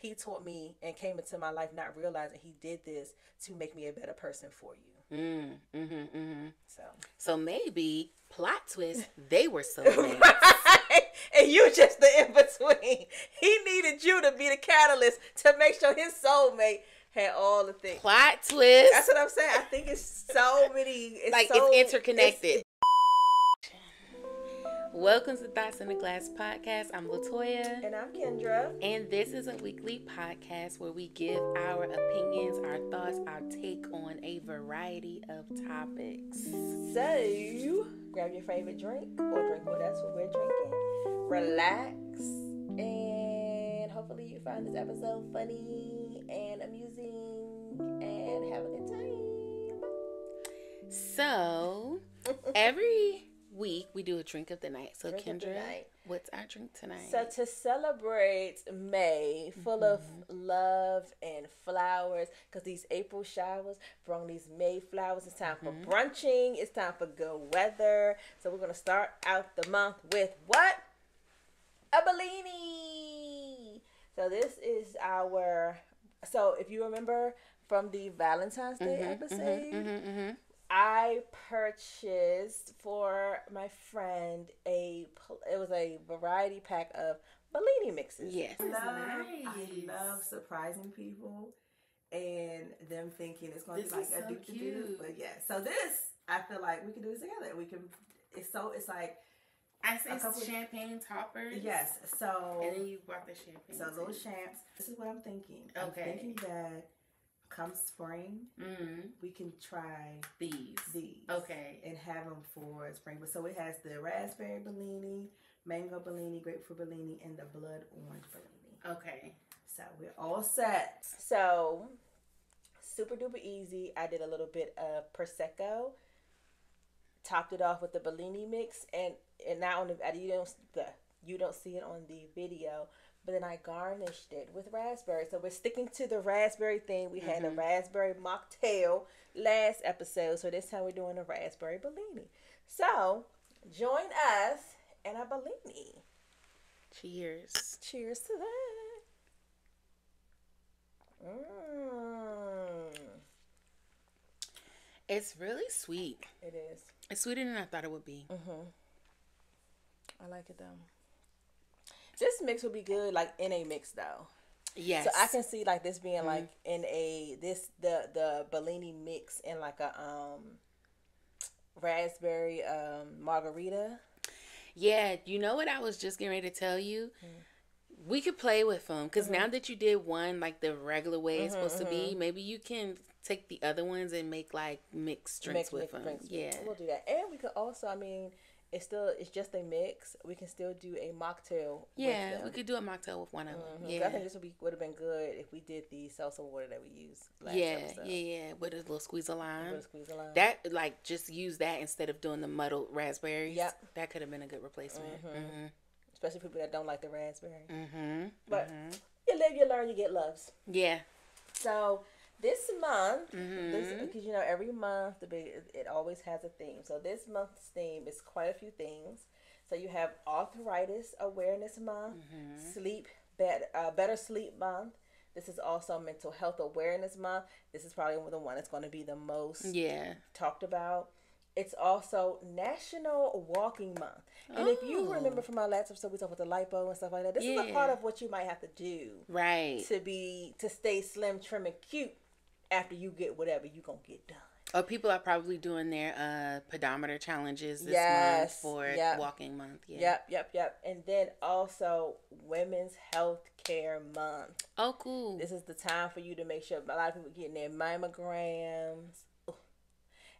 he taught me and came into my life not realizing he did this to make me a better person for you. So maybe, plot twist, they were soulmates. Right? And you just the in-between. He needed you to be the catalyst to make sure his soulmate had all the things. Plot twist. That's what I'm saying. I think it's so many. It's interconnected. Welcome to Thoughts in the Glass podcast. I'm LaToya. And I'm Kendra. And this is a weekly podcast where we give our opinions, our thoughts, our take on a variety of topics. So, grab your favorite drink or drink with us what we're drinking. Relax. And hopefully you find this episode funny and amusing and have a good time. So, every week we do a drink of the night. So Kendra, what's our drink tonight? So to celebrate May, full of love and flowers, because these April showers bring these May flowers. It's time for brunching. It's time for good weather. So we're going to start out the month with what? A Bellini. So this is so if you remember from the Valentine's Day episode, I purchased for my friend it was a variety pack of Bellini mixes. Yes. I love surprising people and them thinking it's going to be like addicted to it. But yeah, so this, I feel like we can do this together. It's like, I say champagne toppers. Yes. So. And then you brought the champagne. So little champs. This is what I'm thinking. Okay. I'm thinking that come spring, we can try these. Okay. And have them for spring. But so it has the raspberry Bellini, mango Bellini, grapefruit Bellini, and the blood orange Bellini. Okay. So we're all set. So super duper easy. I did a little bit of Prosecco, topped it off with the Bellini mix, and not on you don't see it on the video. But then I garnished it with raspberry. So we're sticking to the raspberry thing. We had a raspberry mocktail last episode. So this time we're doing a raspberry Bellini. So join us in a Bellini. Cheers. Cheers to that. It's really sweet. It is. It's sweeter than I thought it would be. I like it though. This mix would be good, like in a mix though. Yes. So I can see like this being like in the Bellini mix in like a raspberry margarita. Yeah, you know what I was just getting ready to tell you? We could play with them because now that you did one like the regular way it's supposed to be, maybe you can take the other ones and make like mixed drinks with them. Yeah, we'll do that, and we could also, it's just a mix. We can still do a mocktail. Yeah, we could do a mocktail with one of them. Yeah, I think this would have been good if we did the salsa water that we used last episode. Yeah, with a little squeeze of lime. That just use that instead of doing the muddled raspberries. Yep, that could have been a good replacement. Especially people that don't like the raspberry. But you live, you learn, you get loves. Yeah. So this month, because every month it always has a theme. So this month's theme is quite a few things. So you have Arthritis Awareness Month, Better Sleep Month. This is also Mental Health Awareness Month. This is probably the one that's going to be the most talked about. It's also National Walking Month. And if you remember from our last episode, we talked about the lipo and stuff like that. This is a part of what you might have to do. Right. To stay slim, trim, and cute after you get whatever you going to get done. Or people are probably doing their pedometer challenges this month for Walking Month. Yeah. Yep. And then also Women's Health Care Month. Oh, cool. This is the time for you to make sure a lot of people getting their mammograms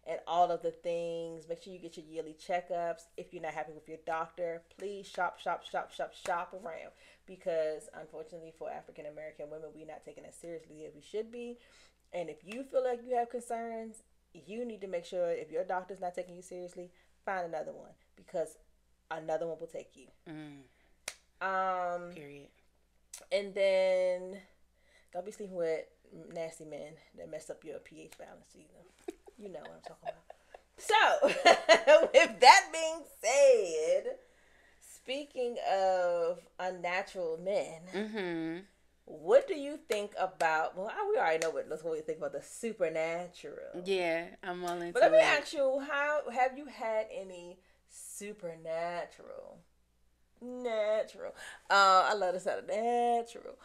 and all of the things. Make sure you get your yearly checkups. If you're not happy with your doctor, please shop around. Because unfortunately for African American women, we're not taking it seriously as we should be. And if you feel like you have concerns, you need to make sure if your doctor's not taking you seriously, find another one. Because another one will take you. Period. And then don't be sleeping with nasty men that mess up your pH balance either. You know what I'm talking about. So, with that being said, speaking of unnatural men, what do you think about? Well, we already know what we think about the supernatural. Yeah, I'm all into it. But let me ask you, how have you had any supernatural, natural? I love the sound of natural.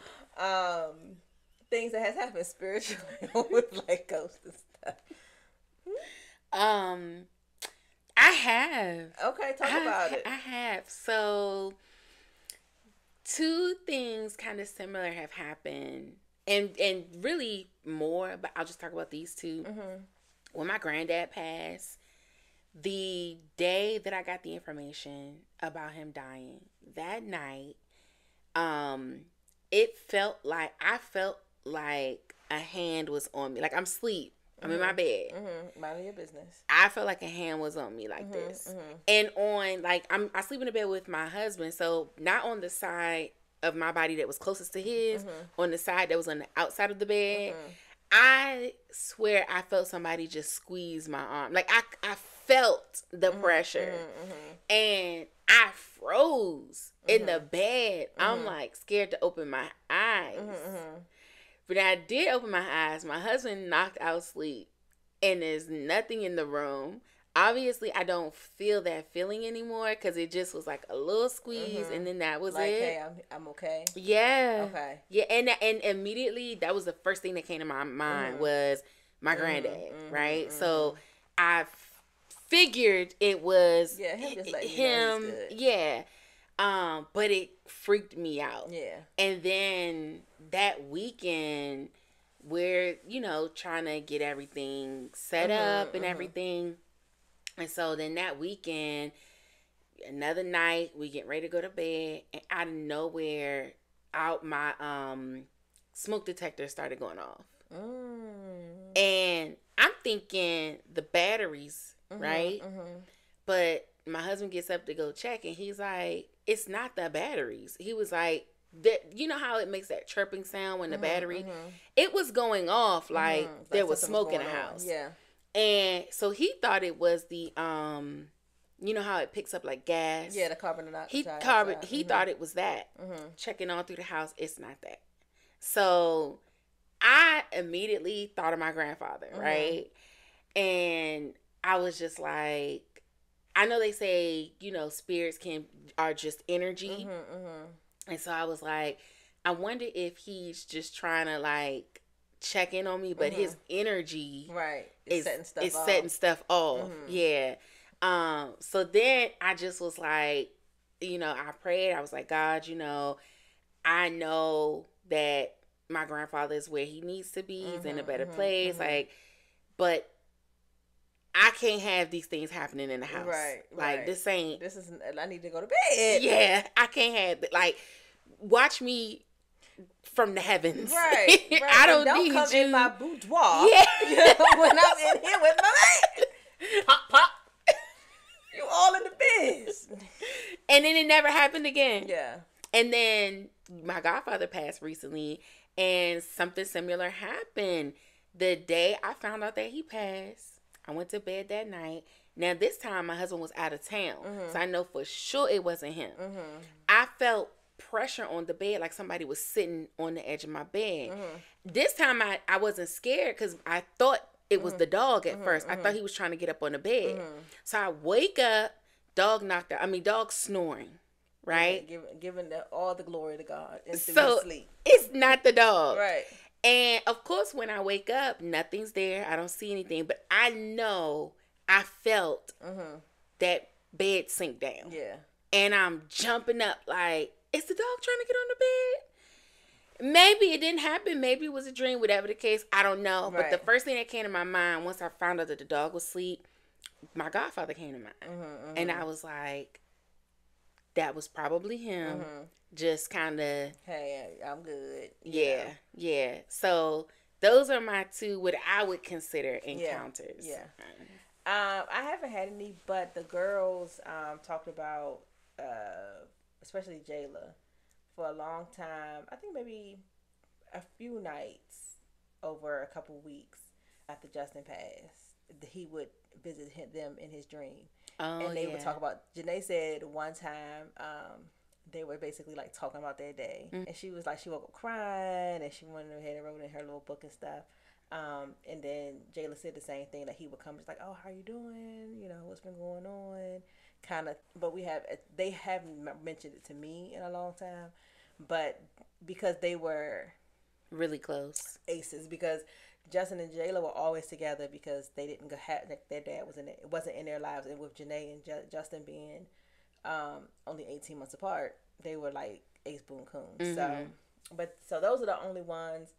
Things that has happened spiritually with like ghosts and stuff. I have. Okay, talk about it. I have. So, two things kind of similar have happened, and really more, but I'll just talk about these 2. Mm-hmm. When my granddad passed, the day that I got the information about him dying, that night, I felt like a hand was on me. Like, I'm asleep. I'm in my bed. Mind your business. I felt like a hand was on me like this. And on, like, I sleep in the bed with my husband. So not on the side of my body that was closest to his, on the side that was on the outside of the bed. I swear I felt somebody just squeeze my arm. Like, I felt the pressure. And I froze in the bed. I'm like scared to open my eyes. But I did open my eyes. My husband knocked out sleep, and there's nothing in the room. Obviously, I don't feel that feeling anymore because it just was like a little squeeze, and then that was like, it. Hey, I'm okay. Yeah. Okay. Yeah, and immediately that was the first thing that came to my mind was my granddad, right? So I figured it was him just like him. Yeah. But it freaked me out. Yeah. And then that weekend, we're, trying to get everything set up and everything. And so then that weekend, another night, we get ready to go to bed, and out of nowhere, my smoke detector started going off. And I'm thinking the batteries, right? But my husband gets up to go check, and he's like, it's not the batteries. He was like, you know how it makes that chirping sound when the battery, it was going off like there was smoke in the house. Yeah. And so he thought it was the, you know how it picks up like gas? Yeah, the carbon dioxide. He thought it was that. Checking all through the house, it's not that. So I immediately thought of my grandfather, right? And I was just like, I know they say, spirits are just energy. And so I was like, I wonder if he's just trying to like check in on me, but his energy is setting stuff off. Yeah. So then I just was like, I prayed. I was like, God, I know that my grandfather is where he needs to be. He's in a better place. Like, but I can't have these things happening in the house. Like, this is, I need to go to bed. Yeah, I can't have it. Like, watch me from the heavens. Right. I don't need come you in my boudoir. Yeah. When I'm in here with my man. Pop. You all in the biz. And then it never happened again. Yeah. And then my godfather passed recently, and something similar happened. The day I found out that he passed, I went to bed that night. Now, this time, my husband was out of town. So I know for sure it wasn't him. I felt pressure on the bed like somebody was sitting on the edge of my bed. This time, I wasn't scared because I thought it was the dog at first. I thought he was trying to get up on the bed. So I wake up, dog snoring, right? Yeah, giving all the glory to God into so sleep. It's not the dog. Right. And, of course, when I wake up, nothing's there. I don't see anything. But I know I felt that bed sink down. Yeah. And I'm jumping up like, is the dog trying to get on the bed? Maybe it didn't happen. Maybe it was a dream. Whatever the case, I don't know. Right. But the first thing that came to my mind once I found out that the dog was asleep, my godfather came to mind. And I was like, that was probably him. Just kind of, hey, I'm good. Yeah. So those are my two what I would consider encounters. Yeah. I haven't had any, but the girls talked about, especially Jayla, for a long time. I think maybe a few nights over a couple weeks after Justin passed, he would visit them in his dream. And they would talk about, Janae said one time, they were basically like talking about their day. And she was like, she woke up crying and she went ahead and wrote in her little book and stuff. And then Jayla said the same thing, that he would come just like, oh, how you doing? You know, what's been going on? Kind of, but they haven't mentioned it to me in a long time, but because they were really close aces, because Justin and Jayla were always together because they didn't go their dad wasn't in their lives, and with Janae and Justin being only 18 months apart, they were like ace boon coons. So those are the only ones.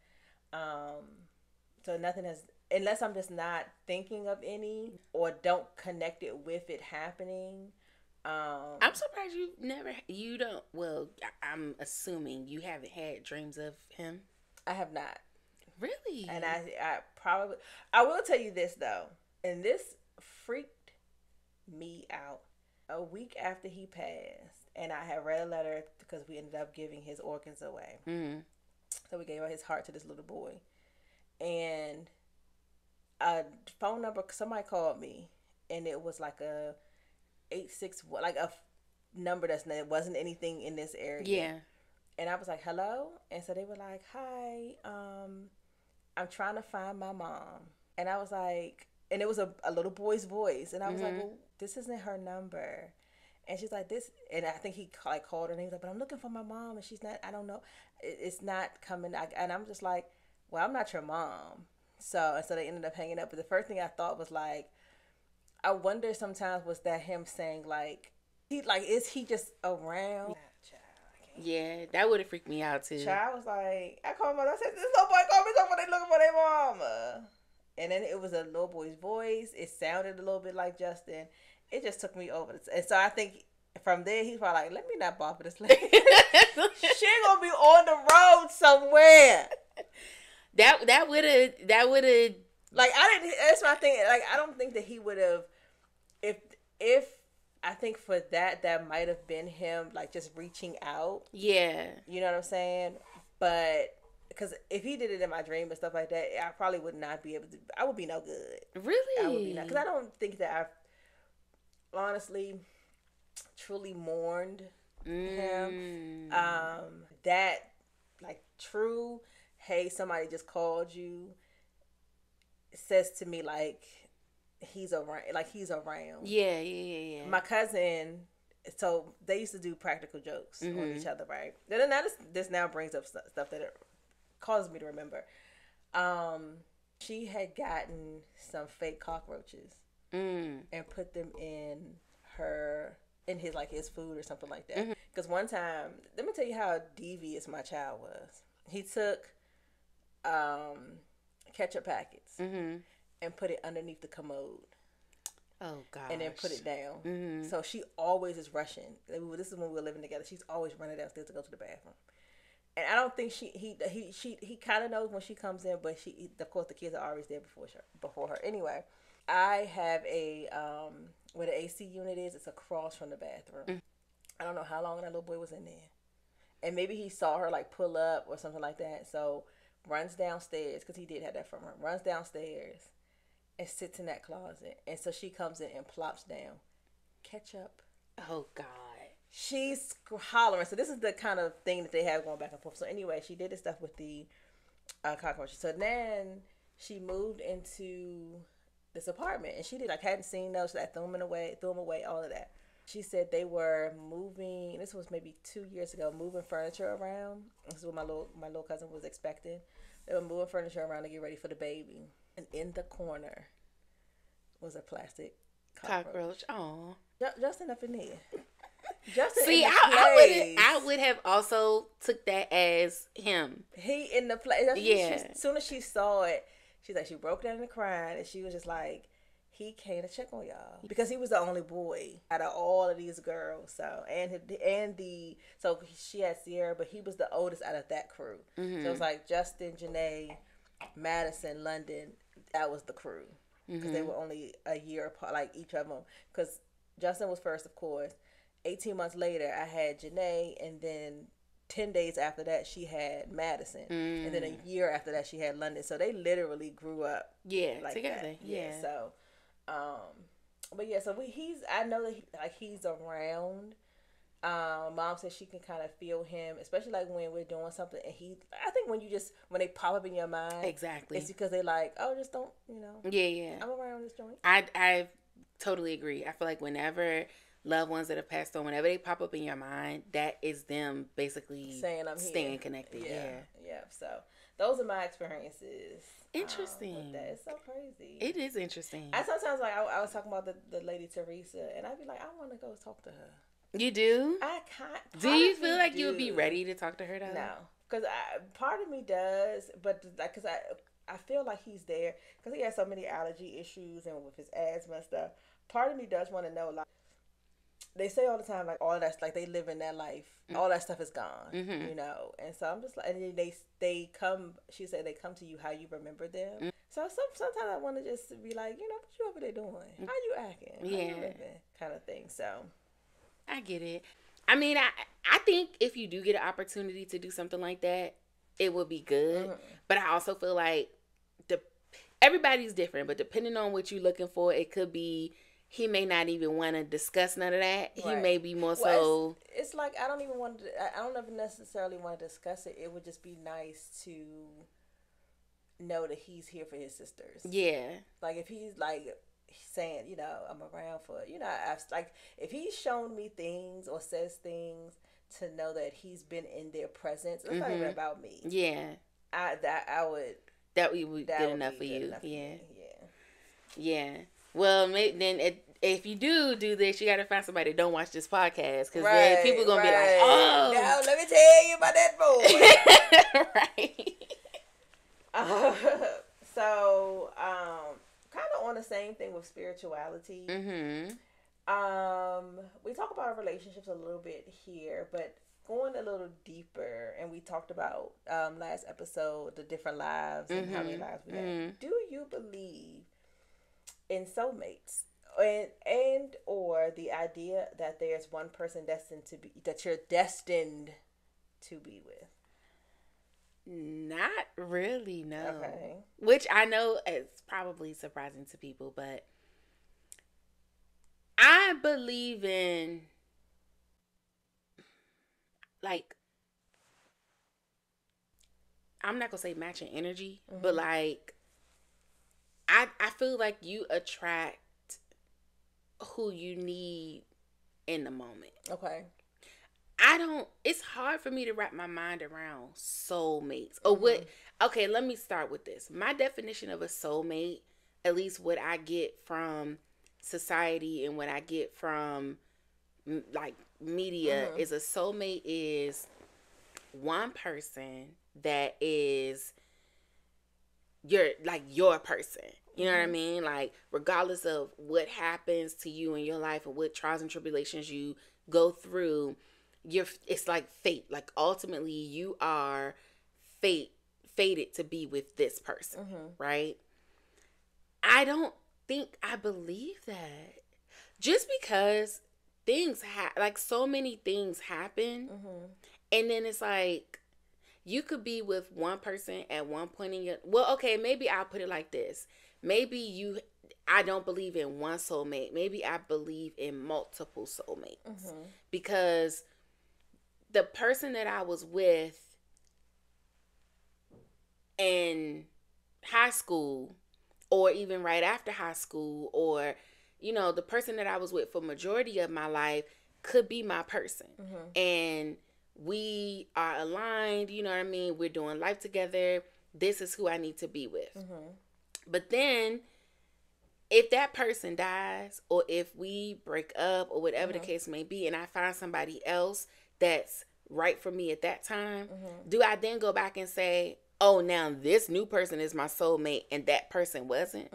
So nothing has, unless I'm just not thinking of any or don't connect it with it happening. I'm surprised I'm assuming you haven't had dreams of him. I have not. Really? And I will tell you this though, and this freaked me out. A week after he passed, and I had read a letter because we ended up giving his organs away. So we gave his heart to this little boy. And a phone number, somebody called me, and it was like a 861, like a number it wasn't anything in this area. Yeah. And I was like, hello? And so they were like, hi, I'm trying to find my mom. And I was like, and it was a little boy's voice. And I was like, well, this isn't her number. And she's like, this, and I think he like called her and he was like, but I'm looking for my mom and she's not, I don't know, it's not coming. And I'm just like, well, I'm not your mom. So they ended up hanging up. But the first thing I thought was like, I wonder sometimes, was that him saying like, is he just around? Yeah, that would have freaked me out too. Child was like, I called my mother, I said, this little boy called me, somebody looking for their mama. And then it was a little boy's voice. It sounded a little bit like Justin. It just took me over. And so I think from there, he's probably like, let me not bother this lady. She ain't gonna be on the road somewhere. That would have. Like, that's my thing. Like, I don't think that he would have, if I think for that might have been him, like, just reaching out. Yeah. You know what I'm saying? But, because if he did it in my dream and stuff like that, I probably would not be able to, I would be no good. Really? I would be not, because I don't think that I've honestly truly mourned him. That, like, true, hey, somebody just called you, says to me, like, he's around. Yeah. My cousin, so they used to do practical jokes on each other, right? Then this now brings up stuff that it causes me to remember. She had gotten some fake cockroaches and put them in his food or something like that. Because one time, let me tell you how devious my child was. He took ketchup packets and put it underneath the commode. Oh, gosh. And then put it down. So she always is rushing. This is when we were living together. She's always running downstairs to go to the bathroom. And I don't think he kind of knows when she comes in, but of course the kids are always there before her. Anyway, I have where the AC unit is, it's across from the bathroom. I don't know how long that little boy was in there. And maybe he saw her like pull up or something like that. So runs downstairs, because he did have that from her, runs downstairs and sits in that closet. And so she comes in and plops down. Ketchup. Oh, God. She's hollering. So this is the kind of thing that they have going back and forth. So anyway, she did this stuff with the cockroaches. So then she moved into this apartment. And she hadn't seen those. So I threw them away, all of that. She said they were moving, this was maybe 2 years ago, moving furniture around. This is what my little cousin was expecting. They were moving furniture around to get ready for the baby. And in the corner was a plastic cockroach. Oh. Justin up in there. Justin. See, I would have also took that as him. He in the place. Yeah. As soon as she saw it, she broke down and crying, and she was just like, he came to check on y'all because he was the only boy out of all of these girls. So so she had Sierra, but he was the oldest out of that crew. So it was like Justin, Janae, Madison, London. That was the crew because they were only a year apart, like each of them. Because Justin was first, of course. 18 months later, I had Janae, and then 10 days after that, she had Madison. And then a year after that, she had London. So they literally grew up like together. That. Yeah. So, but yeah, so I know that he's around. Mom says she can kind of feel him, especially like when we're doing something and I think when they pop up in your mind, exactly, it's because they like, oh, just don't, yeah. I'm around this joint. I totally agree. I feel like whenever loved ones that have passed on, whenever they pop up in your mind, that is them basically saying I'm staying here. connected. Yeah. So those are my experiences. Interesting. With that. It's so crazy. It is interesting. I sometimes I was talking about the lady Teresa, and I'd be like, I want to go talk to her. You do? I can't. Do you feel like you would be ready to talk to her though? No, because part of me does, but because I feel like he's there because he has so many allergy issues and with his asthma and stuff. Part of me does want to know, like they say all the time, like all that's like they live in their life, all that stuff is gone, And so I'm just like, and they come. She said they come to you how you remember them. So sometimes I want to just be like, what you over there doing? How you acting? How you living? Kind of thing. So. I get it. I mean, I think if you do get an opportunity to do something like that, it would be good. But I also feel like everybody's different. But depending on what you're looking for, it could be he may not even want to discuss none of that. Right. He may be more so. It's like I don't even necessarily want to discuss it. It would just be nice to know that he's here for his sisters. Yeah. Like if he's like saying, I'm around for, like if he's shown me things or says things to know that he's been in their presence, it's not even about me. Yeah. That would be good enough for you. Yeah. Well, then if you do this, you got to find somebody that don't watch this podcast because then people going to be like, oh. Now let me tell you about that boy. Right. So, kind of on the same thing with spirituality. We talk about our relationships a little bit here, but going a little deeper, and we talked about last episode the different lives and how many lives we have. Do you believe in soulmates, and or the idea that there's one person that you're destined to be with? Not really, no. Okay. Which I know is probably surprising to people, but I believe in, like, I'm not going to say matching energy, but like, I feel like you attract who you need in the moment. Okay. It's hard for me to wrap my mind around soulmates. Or what, okay, let me start with this. My definition of a soulmate, at least what I get from society and what I get from like media, is a soulmate is one person that is your person. You know what I mean? Like, regardless of what happens to you in your life or what trials and tribulations you go through, it's like fate. Like, ultimately, you are fated to be with this person, right? I don't think I believe that. Just because things like so many things happen, and then it's like you could be with one person at one point in your. Well, okay, maybe I'll put it like this. Maybe I don't believe in one soulmate. Maybe I believe in multiple soulmates. Because the person that I was with in high school, or even right after high school, or, the person that I was with for majority of my life could be my person. And we are aligned, you know what I mean? We're doing life together. This is who I need to be with. But then, if that person dies, or if we break up, or whatever the case may be, and I find somebody else that's right for me at that time, do I then go back and say, oh, now this new person is my soulmate and that person wasn't?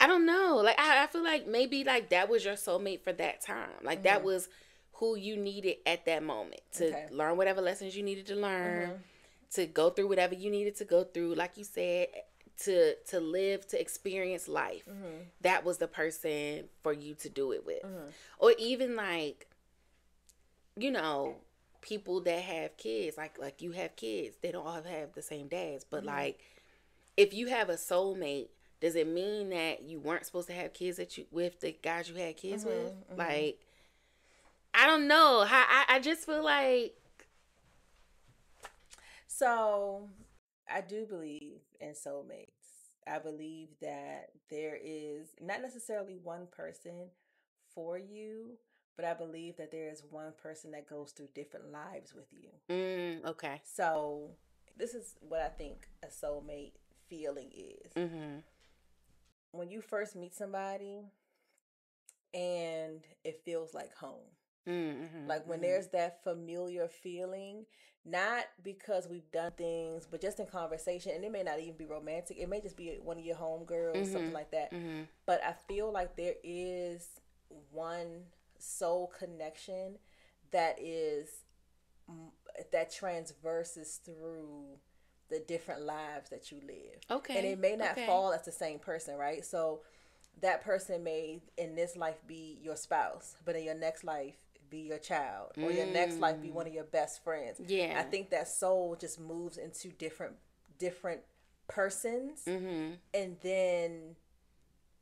I don't know. Like, I feel like maybe like that was your soulmate for that time. Like that was who you needed at that moment to learn whatever lessons you needed to learn, to go through whatever you needed to go through. Like you said, to live, to experience life. That was the person for you to do it with. Or even like, people that have kids, like you have kids, they don't all have the same dads, but like if you have a soulmate, does it mean that you weren't supposed to have kids with the guys you had kids with? Like, I don't know. I just feel like. So, I do believe in soulmates. I believe that there is not necessarily one person for you, but I believe that there is one person that goes through different lives with you. Okay. So, this is what I think a soulmate feeling is. Mm-hmm. When you first meet somebody and it feels like home. Mm-hmm. Like when there's that familiar feeling, not because we've done things, but just in conversation, and it may not even be romantic. It may just be one of your homegirls, something like that. Mm-hmm. But I feel like there is one soul connection that is that transverses through the different lives that you live. Okay. And it may not fall as the same person, right? So that person may in this life be your spouse, but in your next life be your child, or your next life be one of your best friends. Yeah. I think that soul just moves into different persons, and then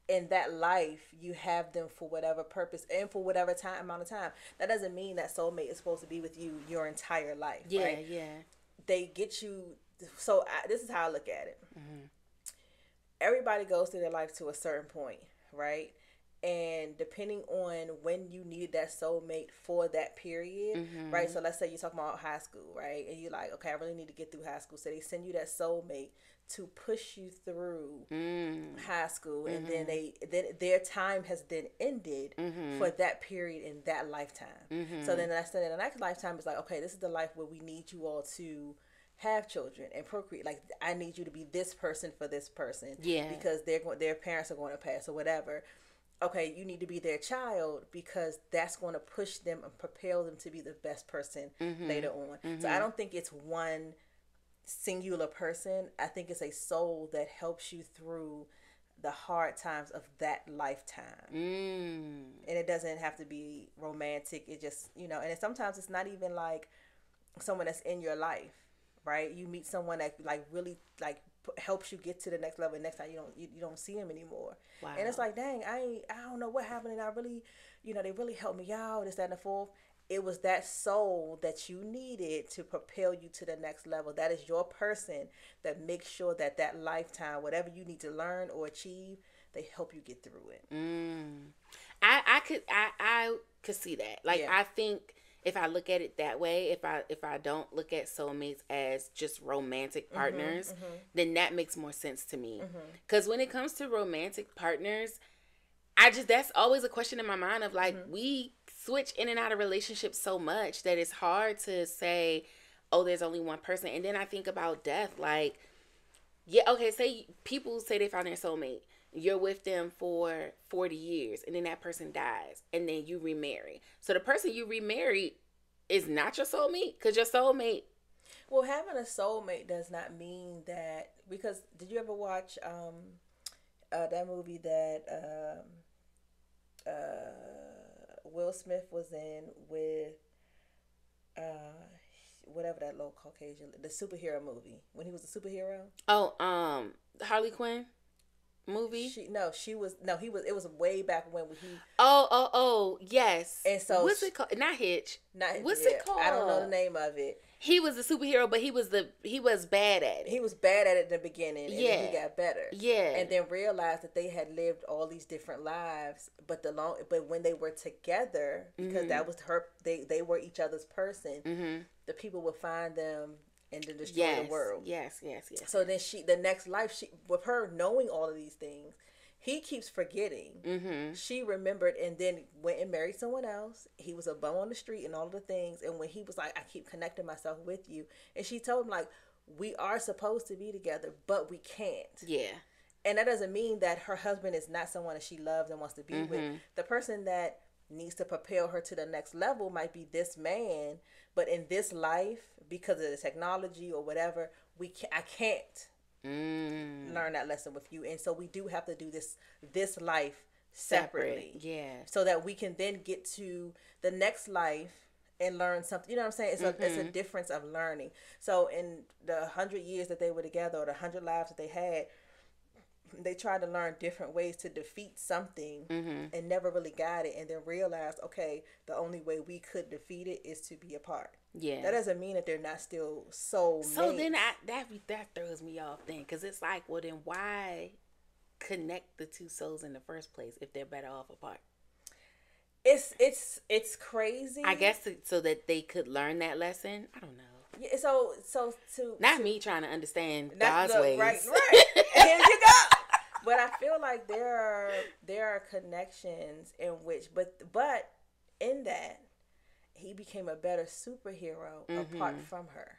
in that life you have them for whatever purpose and for whatever amount of time. That doesn't mean that soulmate is supposed to be with you your entire life. Yeah, right? Yeah. They get you. So this is how I look at it. Everybody goes through their life to a certain point, right? And depending on when you needed that soulmate for that period, right? So let's say you're talking about high school, right? And you're like, okay, I really need to get through high school. So they send you that soulmate to push you through high school, and then their time has then ended for that period in that lifetime. So then the next lifetime is like, okay, this is the life where we need you all to have children and procreate. Like, I need you to be this person for this person, because their parents are going to pass or whatever. Okay, you need to be their child because that's going to push them and propel them to be the best person later on. So I don't think it's one singular person. I think it's a soul that helps you through the hard times of that lifetime. And it doesn't have to be romantic. It just, and sometimes it's not even like someone that's in your life, right? You meet someone that like really like helps you get to the next level, and next time you don't see them anymore. Wow. And it's like, dang, I don't know what happened, and I really, they really helped me out, this, that, and the fourth. It was that soul that you needed to propel you to the next level. That is your person that makes sure that lifetime, whatever you need to learn or achieve, they help you get through it. I could see that. Like, I think if I look at it that way, if I don't look at soulmates as just romantic partners, then that makes more sense to me. Because when it comes to romantic partners, that's always a question in my mind of like, we switch in and out of relationships so much that it's hard to say, oh, there's only one person. And then I think about death, like, say people say they found their soulmate. You're with them for 40 years, and then that person dies, and then you remarry. So the person you remarried is not your soulmate, because your soulmate... Well, having a soulmate does not mean that... Because did you ever watch that movie that Will Smith was in with... whatever that little Caucasian... The superhero movie. When he was a superhero? Oh, Harley Quinn? Movie? He was it was way back when he yes. And so what's it called? Not Hitch. What's it called? I don't know the name of it. He was a superhero, but he was bad at it. He was bad at it in the beginning, and then he got better. Yeah. And then realized that they had lived all these different lives, but when they were together, because that was they were each other's person, the people would find them and to destroy the world. Yes. So then the next life, with her knowing all of these things, he keeps forgetting. She remembered and then went and married someone else. He was a bum on the street and all of the things. And when he was like, I keep connecting myself with you. And she told him, like, we are supposed to be together, but we can't. Yeah. And that doesn't mean that her husband is not someone that she loves and wants to be with. The person that needs to propel her to the next level might be this man, but in this life, because of the technology or whatever, I can't learn that lesson with you, and so we do have to do this life separately. So that we can then get to the next life and learn something. You know what I'm saying? It's a difference of learning. So in the 100 years that they were together, or the 100 lives that they had, they tried to learn different ways to defeat something and never really got it, and then realized, okay, the only way we could defeat it is to be apart. Yeah. That doesn't mean that they're not still soulmates. So then that throws me off then, because it's like, well, then why connect the two souls in the first place if they're better off apart? It's crazy. I guess so that they could learn that lesson. I don't know. Yeah, so to not me trying to understand God's ways. Right. Here you go. But I feel like there are connections in which, but in that, he became a better superhero apart from her.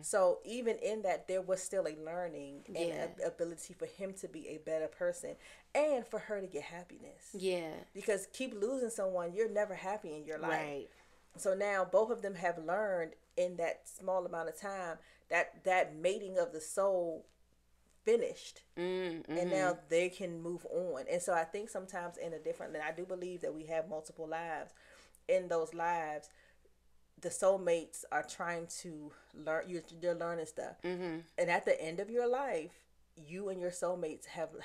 So even in that, there was still a learning and ability for him to be a better person and for her to get happiness. Yeah. Because keep losing someone, you're never happy in your life. Right. So now both of them have learned in that small amount of time that mating of the soul finished, and now they can move on. And so I think sometimes in a different, and I do believe that we have multiple lives. In those lives, the soulmates are trying to learn. You're learning stuff, and at the end of your life, you and your soulmates have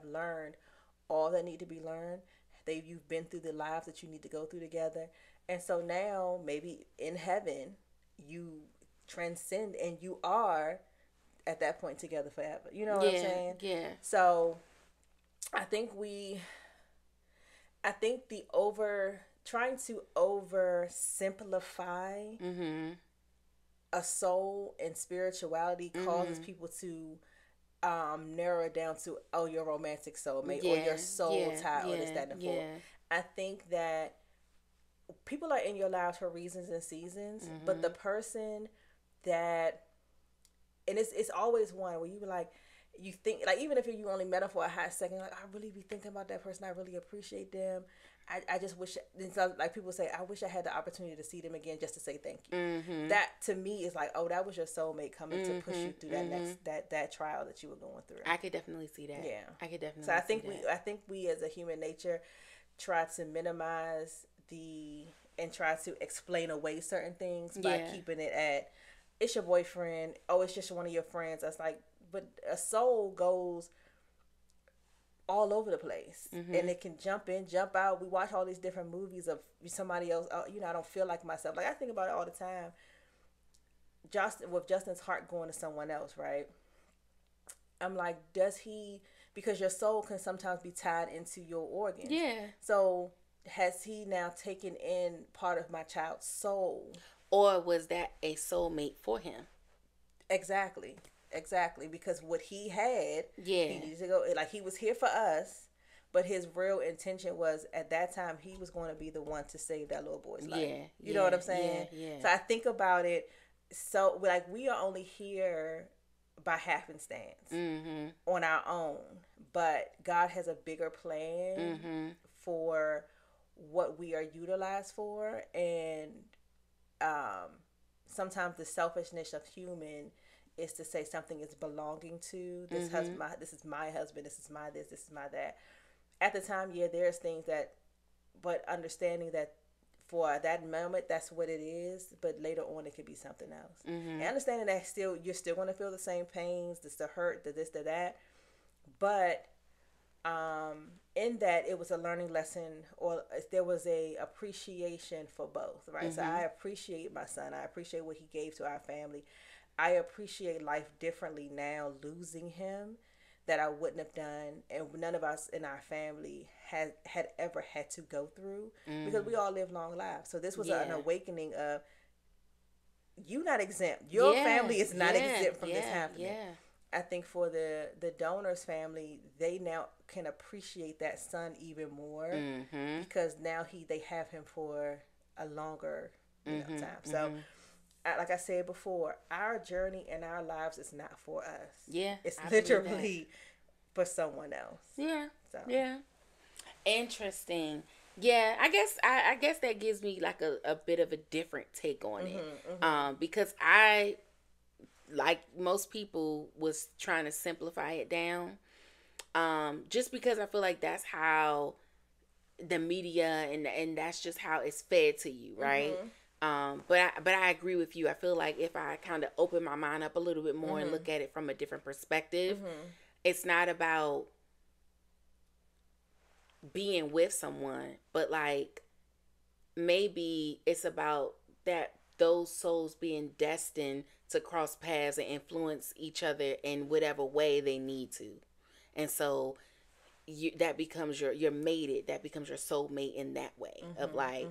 learned all that need to be learned. You've been through the lives that you need to go through together, and so now maybe in heaven you transcend and you are at that point together forever. You know what I'm saying? Yeah. So I think trying to oversimplify a soul and spirituality causes people to narrow it down to, oh, your romantic soulmate or your soul tie or this, that, and the fourth. I think that people are in your lives for reasons and seasons, but the person that, and it's always one where you like, you think, like, even if you only met them for a hot second, like, I really be thinking about that person, I really appreciate them. I just wish, like people say, I wish I had the opportunity to see them again just to say thank you. That to me is like, oh, that was your soulmate coming to push you through that trial that you were going through. I could definitely see that. Yeah, I could definitely. So I think we as a human nature try to minimize and try to explain away certain things by keeping it at, it's your boyfriend. Oh, it's just one of your friends. That's like, but a soul goes all over the place, and it can jump in, jump out. We watch all these different movies of somebody else. I don't feel like myself. Like I think about it all the time. With Justin's heart going to someone else, right? I'm like, because your soul can sometimes be tied into your organs. Yeah. So has he now taken in part of my child's soul? Or was that a soulmate for him? Exactly, because what he had, he needed to go, like, he was here for us, but his real intention was, at that time, he was going to be the one to save that little boy's life. You know what I'm saying? Yeah. So I think about it, so, like, we are only here by happenstance on our own, but God has a bigger plan for what we are utilized for, and sometimes the selfishness of human is to say something is belonging to this husband. This is my husband. This is my this. This is my that. At the time, there's things that, but understanding that for that moment, that's what it is. But later on, it could be something else. And understanding that you're still going to feel the same pains, the hurt, the this, the that. But in that, it was a learning lesson, or there was a appreciation for both, right? So I appreciate my son. I appreciate what he gave to our family. I appreciate life differently now, losing him, that I wouldn't have done, and none of us in our family had ever had to go through, because we all live long lives. So this was an awakening of, you not exempt. Your family is not exempt from this happening. Yeah. I think for the donor's family, they now can appreciate that son even more, because now they have him for a longer time. So, like I said before, our journey and our lives is not for us. Yeah, it's literally for someone else. Yeah. So. Yeah. Interesting. Yeah, I guess that gives me like a bit of a different take on it, because I, like most people, was trying to simplify it down, just because I feel like that's how the media and that's just how it's fed to you, right? But I agree with you. I feel like if I kind of open my mind up a little bit more and look at it from a different perspective, it's not about being with someone, but like maybe it's about that those souls being destined to cross paths and influence each other in whatever way they need to. And so that becomes your mated, that becomes your soulmate in that way, of like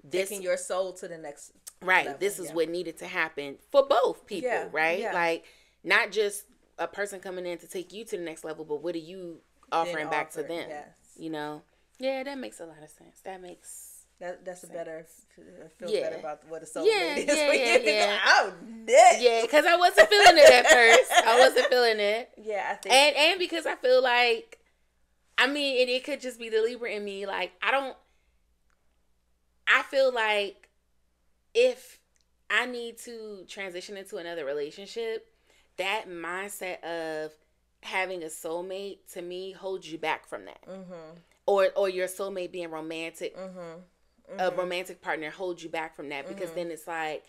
this, taking your soul to the next level. This is what needed to happen for both people, right? Yeah. Like not just a person coming in to take you to the next level, but what are you offering back to them? Yes. You know? Yeah, that makes a lot of sense. That's a better feel Yeah. better about what a soulmate is. Yeah. Oh, next. Yeah, because I wasn't feeling it at first. I wasn't feeling it. Yeah, I think. And because I feel like, I mean, and it could just be the Libra in me. Like, I feel like if I need to transition into another relationship, that mindset of having a soulmate to me holds you back from that. Or your soulmate being romantic, a romantic partner holds you back from that, because then it's like,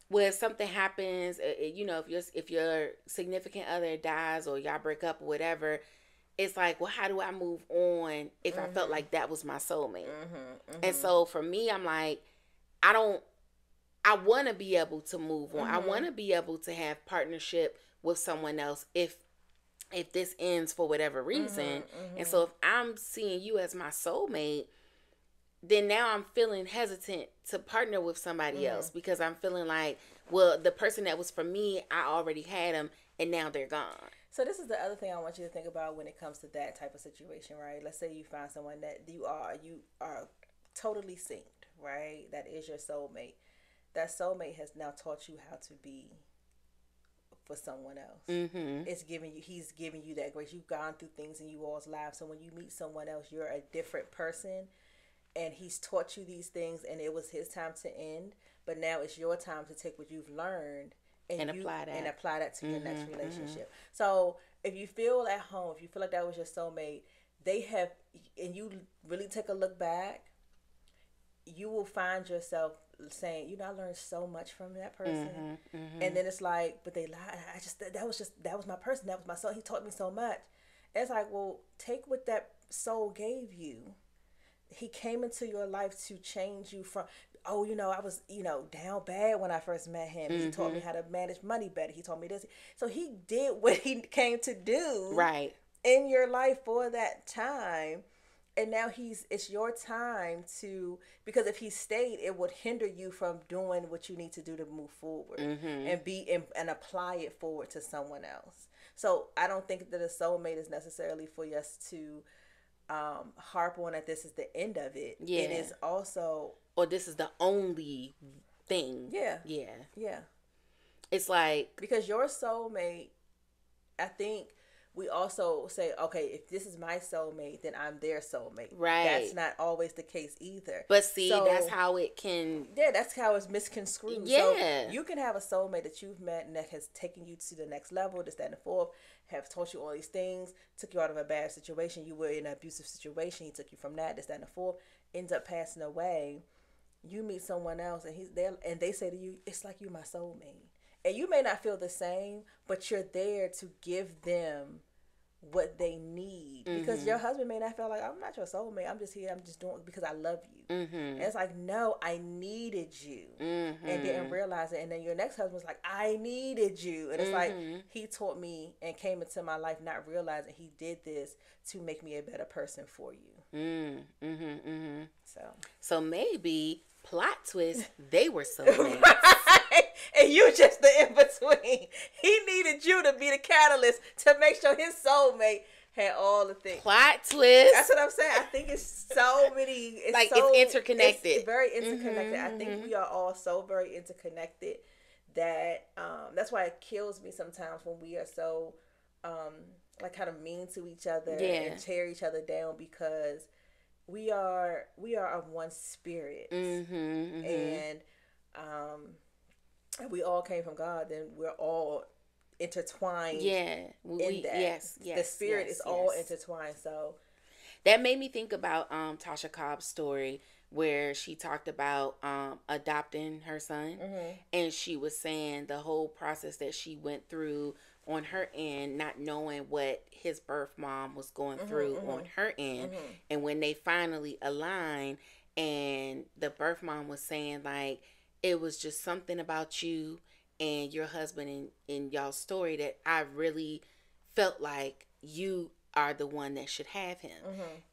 well, if something happens, you know, if your significant other dies or y'all break up or whatever, it's like, well, how do I move on if I felt like that was my soulmate? And so for me, I'm like, I want to be able to move on. I want to be able to have partnership with someone else if this ends for whatever reason. And so if I'm seeing you as my soulmate, then now I'm feeling hesitant to partner with somebody else, because I'm feeling like, well, the person that was for me, I already had them and now they're gone. So this is the other thing I want you to think about when it comes to that type of situation, right? Let's say you find someone that you are totally synced, right? That is your soulmate. That soulmate has now taught you how to be for someone else. He's giving you that grace. You've gone through things in you all's lives. So when you meet someone else, you're a different person, and he's taught you these things, and it was his time to end. But now it's your time to take what you've learned and apply that to your next relationship. So if you feel at home, if you feel like that was your soulmate, and you really take a look back, you will find yourself saying, you know, I learned so much from that person. And then it's like, but they lied. That was my person. That was my soul. He taught me so much. And it's like, well, take what that soul gave you. He came into your life to change you from, oh, you know, I was, you know, down bad when I first met him. He taught me how to manage money better. He taught me this. So he did what he came to do in your life for that time. And now it's your time to, because if he stayed, it would hinder you from doing what you need to do to move forward and apply it forward to someone else. So I don't think that a soulmate is necessarily for us to harp on that this is the end of it. Yeah. It is also, or this is the only thing. Yeah. It's like, because your soulmate, I think we also say, okay, if this is my soulmate, then I'm their soulmate. Right. That's not always the case either. But see, that's how it can. Yeah, that's how it's misconstrued. Yeah. So you can have a soulmate that you've met and that has taken you to the next level, this, that, and the fourth, have taught you all these things, took you out of a bad situation. You were in an abusive situation. He took you from that, this, that, and the fourth, ends up passing away. You meet someone else and he's there, and they say to you, it's like you're my soulmate. And you may not feel the same, but you're there to give them what they need, because your husband may not feel like, I'm not your soulmate, I'm just here, I'm just doing it because I love you. And it's like, no, I needed you, and didn't realize it. And then your next husband's like, I needed you, and it's like, he taught me and came into my life not realizing he did this to make me a better person for you. So maybe plot twist, they were soulmates. And you just the in-between. He needed you to be the catalyst to make sure his soulmate had all the things. Plot twist. That's what I'm saying. I think it's so many. It's interconnected. It's very interconnected. I think we are all so very interconnected that that's why it kills me sometimes when we are so like kind of mean to each other and tear each other down, because we are of one spirit. And we all came from God, then we're all intertwined. In that. The spirit is all intertwined. So That made me think about Tasha Cobb's story where she talked about adopting her son, and she was saying the whole process that she went through on her end, not knowing what his birth mom was going through on her end, and when they finally aligned, and the birth mom was saying like it was just something about you and your husband in y'all's story that I really felt like you are the one that should have him.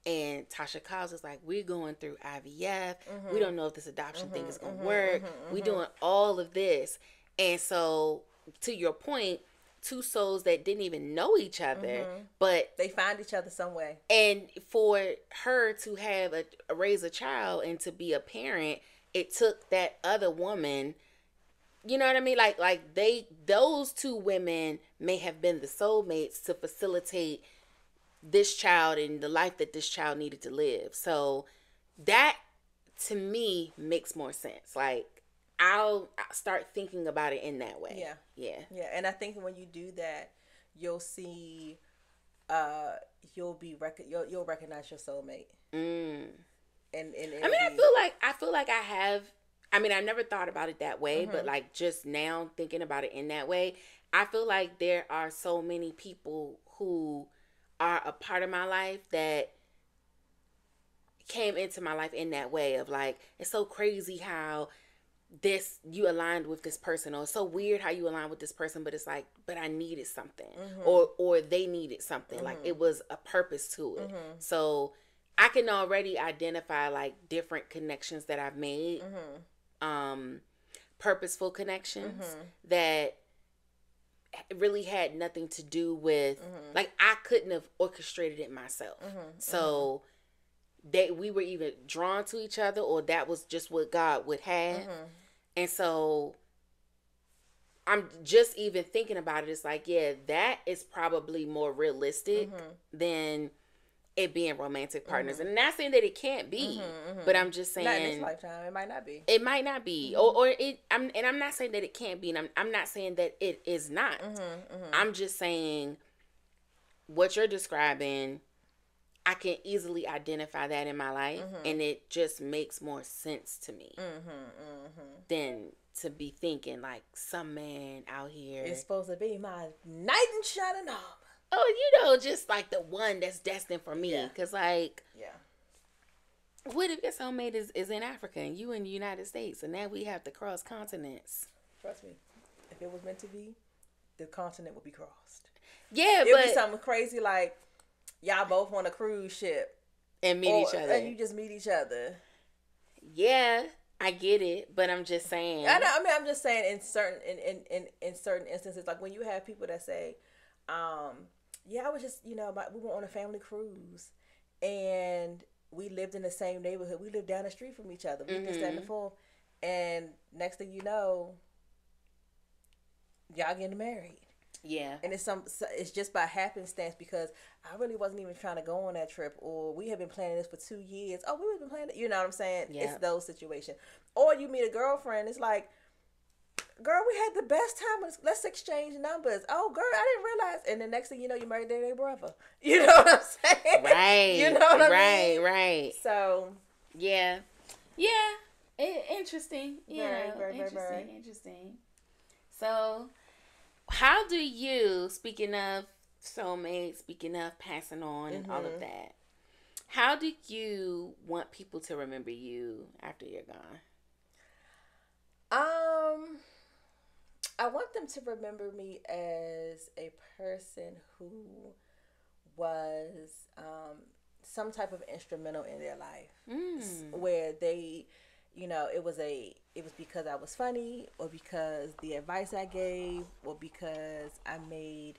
And Tasha Cobbs is like, we're going through IVF. We don't know if this adoption thing is going to work. We doing all of this. And so, to your point, two souls that didn't even know each other, but they find each other some way. And for her to have raise a child and to be a parent, it took that other woman. You know what I mean? Like those two women may have been the soulmates to facilitate this child and the life that this child needed to live. So that to me makes more sense. Like I'll start thinking about it in that way. Yeah. And I think when you do that, you'll see, you'll recognize your soulmate. And I mean, I feel like I have. I mean, I never thought about it that way, but like just now thinking about it in that way, I feel like there are so many people who are a part of my life that came into my life in that way of like, it's so crazy how you aligned with this person, or it's so weird how you aligned with this person, but it's like, but I needed something, or they needed something, like it was a purpose to it. So I can already identify like different connections that I've made, purposeful connections that really had nothing to do with like I couldn't have orchestrated it myself. So we were either drawn to each other, or that was just what God would have. And so I'm just even thinking about it, it's like, yeah, that is probably more realistic than it being romantic partners. And not saying that it can't be, but I'm just saying, not in this lifetime, it might not be. It might not be, or it. I'm not saying that it can't be, and I'm not saying that it is not. I'm just saying what you're describing, I can easily identify that in my life, and it just makes more sense to me than to be thinking like some man out here is supposed to be my knight in shining armor. Oh, just like the one that's destined for me. Because, like, what if your soulmate is in Africa and you in the United States, and now we have to cross continents? Trust me, if it was meant to be, the continent would be crossed. Yeah, it would be something crazy like y'all both on a cruise ship and meet each other, and you just meet each other. Yeah, I get it, but I'm just saying. I'm just saying in certain instances, like when you have people that say, yeah, I was just, we went on a family cruise and we lived in the same neighborhood. We lived down the street from each other. We just stand the phone, and next thing you know, y'all getting married. Yeah. And it's just by happenstance, because I really wasn't even trying to go on that trip, or we have been planning this for 2 years. Oh, we've been planning, you know what I'm saying? Yeah. It's those situations. Or you meet a girlfriend, it's like, girl, we had the best time. Let's exchange numbers. Oh, girl, I didn't realize. And the next thing you know, you married their brother. You know what I'm saying? Right. You know what I mean? Right. So, yeah. Interesting. Very interesting. So, how do you, speaking of soulmates, speaking of passing on and all of that, how do you want people to remember you after you're gone? I want them to remember me as a person who was some type of instrumental in their life, where they, it was because I was funny, or because the advice I gave, or because I made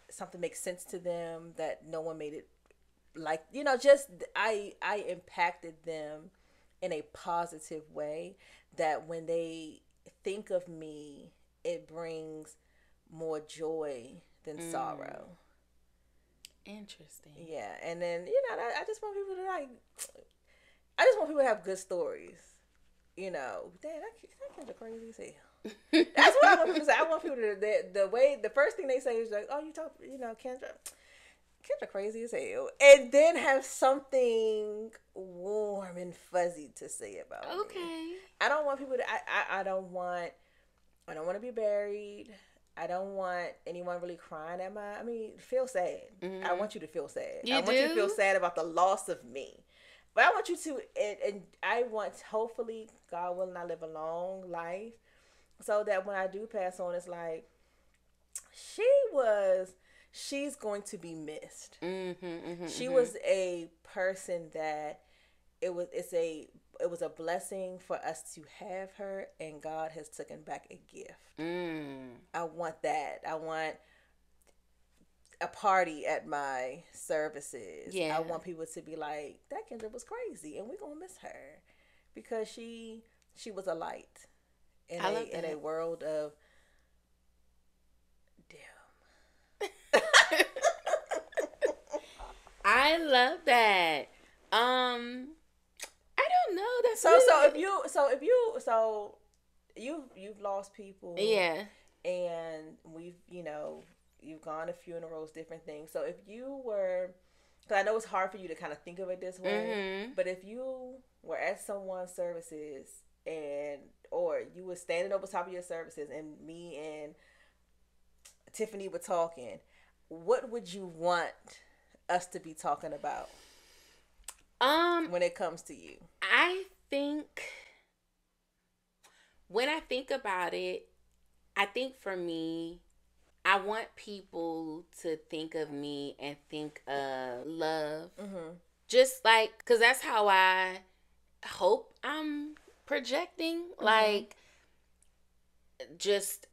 something make sense to them that no one made it, like, just I impacted them in a positive way, that when they think of me, it brings more joy than sorrow. Interesting. Yeah, and then I just want people to have good stories. Damn, that kid's crazy as hell. That's what I want people to say. I want people to the first thing they say is like, oh, you talk, Kendra. Kendra crazy as hell, and then have something warm and fuzzy to say about me. I don't want people to. I don't want. I don't want to be buried. I don't want anyone really crying at my. I mean, feel sad. Mm-hmm. I want you to feel sad. I want you to feel sad about the loss of me. But I want you to, and I want, hopefully, God willing, I live a long life, so that when I do pass on, it's like, she's going to be missed. She was a person that it was a blessing for us to have her, and God has taken back a gift. I want that. I want a party at my services. Yeah. I want people to be like, that Kendra was crazy, and we're gonna miss her because she was a light in a world of dim. I love that. I don't know. That's so you've lost people. Yeah. And we've, you've gone to funerals, different things. So if you were, because I know it's hard for you to kind of think of it this way, but if you were at someone's services or you were standing over top of your services and me and Tiffany were talking, what would you want us to be talking about when it comes to you? I think when I think about it, I think for me, I want people to think of me and think of love. Just like, because that's how I hope I'm projecting. Like, just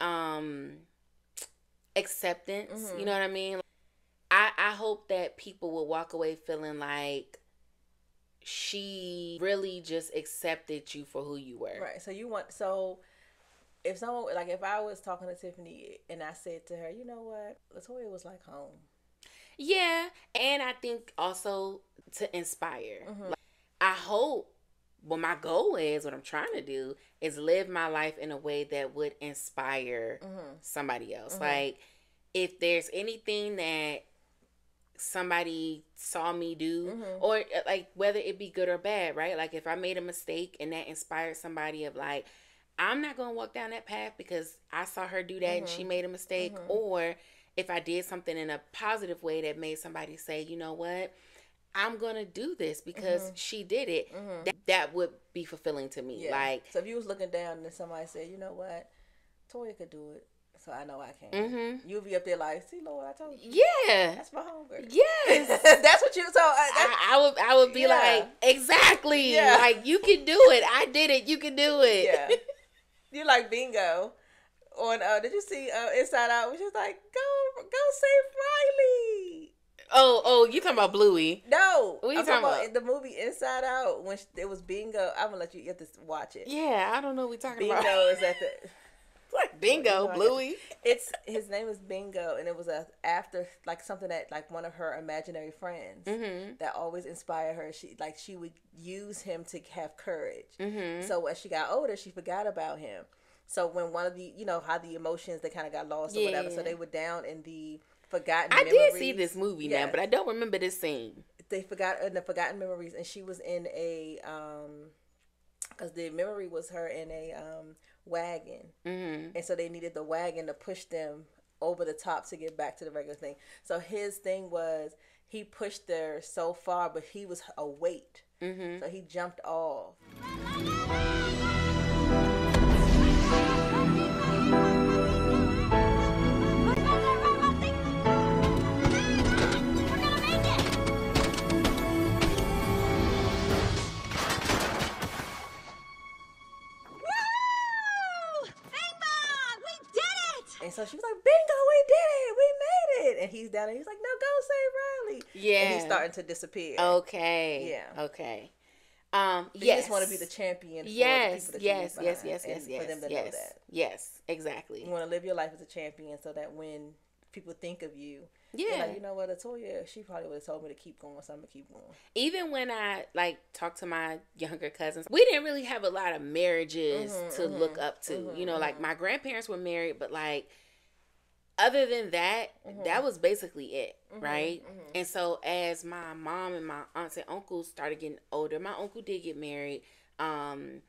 acceptance. You know what I mean? I hope that people will walk away feeling like she really just accepted you for who you were. Right. If I was talking to Tiffany and I said to her, you know what, LaToya was like home. Yeah, and I think also to inspire. Like, I hope, my goal is, what I'm trying to do is live my life in a way that would inspire somebody else. Like, if there's anything that somebody saw me do, or like whether it be good or bad, right? Like if I made a mistake and that inspired somebody of like, I'm not going to walk down that path because I saw her do that and she made a mistake. Or if I did something in a positive way that made somebody say, you know what, I'm going to do this because she did it. That would be fulfilling to me. Yeah. Like, so if you was looking down and somebody said, you know what, Toya could do it, so I know I can. You'll be up there like, see, Lord, I told you. Yeah. That's my hunger. Yes. That's what you, so. I would be like, exactly. Yeah. Like, you can do it. I did it. You can do it. Yeah. You like Bingo on, did you see Inside Out? Which is like, go save Riley. Oh, you talking about Bluey? No. What are you talking about? The movie Inside Out, when it was Bingo. I'm going to let you have to watch it. Yeah, I don't know what we're talking about. Bingo is at the... Like Bingo, Bluey. His name is Bingo, and it was after like something that like one of her imaginary friends that always inspired her. She would use him to have courage. So as she got older, she forgot about him. So when one of the how the emotions they kind of got lost or whatever, so they were down in the forgotten. I did see this movie now, but I don't remember this scene. They forgot in the forgotten memories, and she was in a because the memory was her in a wagon, and so they needed the wagon to push them over the top to get back to the regular thing. So his thing was he pushed her so far, but he was a weight, so he jumped off. And so she was like, bingo, we did it. We made it. And he's down there. He's like, no, go save Riley. Yeah. And he's starting to disappear. Okay. Yeah. Okay. Yes. You just want to be the champion for the people that yes, you yes, for them to know that. Yes, exactly. You want to live your life as a champion so that when people think of you, they're like, you know what, LaToya, she probably would have told me to keep going, so I'm going to keep going. Even when I talk to my younger cousins, we didn't really have a lot of marriages to look up to. Like my grandparents were married, but like other than that, that was basically it, right? And so as my mom and my aunts and uncles started getting older, my uncle did get married, and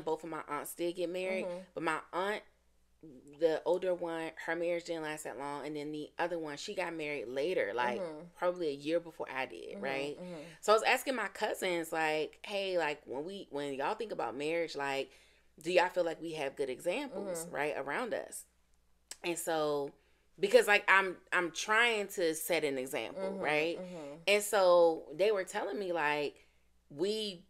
both of my aunts did get married, but my aunt, the older one, her marriage didn't last that long, and then the other one, she got married later, like probably a year before I did, right? So I was asking my cousins, like, hey, like when y'all think about marriage, like, do y'all feel like we have good examples, right, around us? And so, because like I'm trying to set an example, right? And so they were telling me like we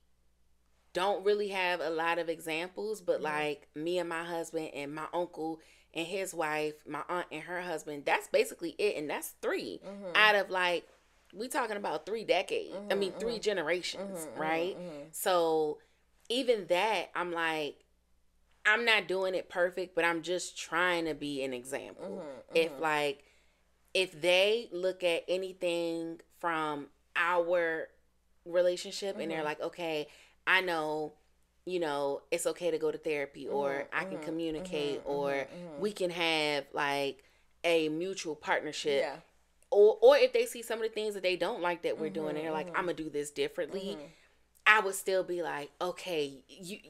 don't really have a lot of examples, but like me and my husband and my uncle and his wife, my aunt and her husband, that's basically it. And that's 3 out of like, we talking about 3 decades. I mean, 3 generations, right? So even that, I'm like, I'm not doing it perfect, but I'm just trying to be an example. If they look at anything from our relationship and they're like, okay, I know, you know, it's okay to go to therapy, or I can communicate, or we can have like a mutual partnership. Yeah. Or if they see some of the things that they don't like that we're doing, and they're like, I'm gonna do this differently. I would still be like, okay,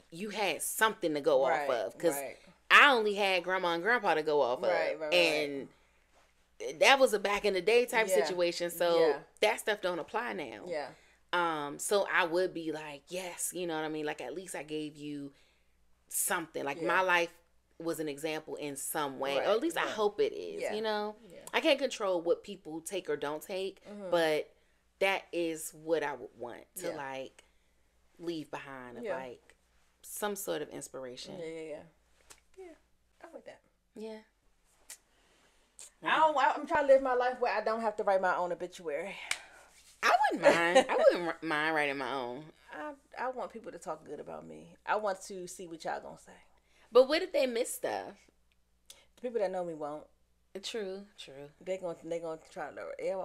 you had something to go off of, because I only had grandma and grandpa to go off of, and that was a back in the day type situation. So that stuff don't apply now. Yeah. So I would be like, yes, you know what I mean? Like, at least I gave you something. Like, my life was an example in some way. Or at least I hope it is, you know? Yeah. I can't control what people take or don't take, but that is what I would want to, like, leave behind of, like, some sort of inspiration. Yeah. I like that. Yeah. I'm trying to live my life where I don't have to write my own obituary. I wouldn't mind writing my own. I want people to talk good about me. I want to see what y'all gonna say. But what if they miss stuff? The people that know me won't. True. They gonna try to air